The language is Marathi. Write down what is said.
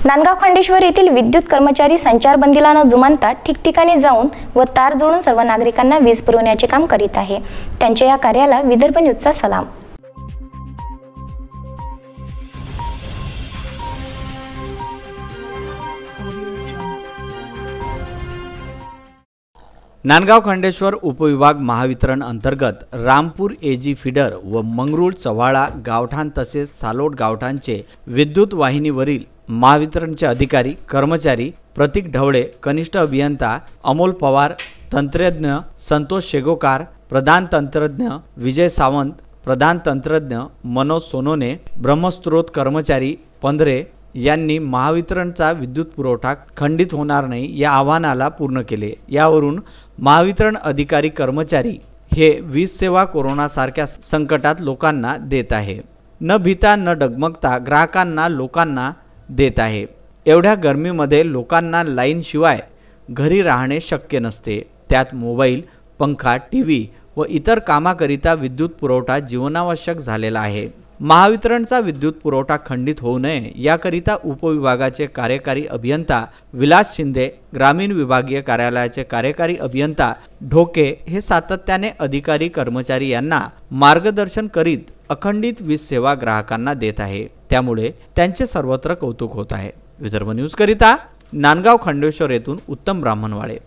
नांदगाव खंडेश्वर येथील विद्युत कर्मचारी संचारबंदीला न जुमानता ठिकठिकाणी जाऊन व तार जोडून सर्व नागरिकांना वीज पुरवण्याचे काम करीत आहे। त्यांच्या या कार्याला विदर्भ न्यूजचा सलाम। नांदगाव खंडेश्वर उपविभाग महावितरण अंतर्गत रामपूर एजी फीडर व मंगरूळ चव्हाळा गावठाण तसेच सालोट गावठाणचे विद्युत वाहिनीवरील महावितरणचे अधिकारी कर्मचारी प्रतीक ढवळे, कनिष्ठ अभियंता अमोल पवार, तंत्रज्ञ संतोष शेगोकार, प्रधान तंत्रज्ञ विजय सावंत, प्रधान तंत्रज्ञ मनोज सोनोने, ब्रह्मस्त्रोत कर्मचारी पंधरे यांनी महावितरणचा विद्युत पुरवठा खंडित होणार नाही या आव्हानाला पूर्ण केले। यावरून महावितरण अधिकारी कर्मचारी हे वीज सेवा कोरोनासारख्या संकटात लोकांना देत आहे। न भीता न डगमगता ग्राहकांना लोकांना देत आहे। एवढ्या गर्मीमध्ये लोकांना लाईन शिवाय घरी राहणे शक्य नसते। त्यात मोबाईल, पंखा, टीव्ही व इतर कामाकरिता विद्युत पुरवठा जीवनावश्यक झालेला आहे। महावितरणचा विद्युत पुरवठा खंडित होऊ नये याकरिता उपविभागाचे कार्यकारी अभियंता विलास शिंदे, ग्रामीण विभागीय कार्यालयाचे कार्यकारी अभियंता ढोके हे सातत्याने अधिकारी कर्मचारी यांना मार्गदर्शन करीत अखंडित वीज सेवा ग्राहकांना देत आहे। त्यामुळे त्यांचे सर्वत्र कौतुक होत आहे। विदर्भ न्यूज करिता नांदगाव खंडेश्वर येथून उत्तम ब्राह्मणवाळे।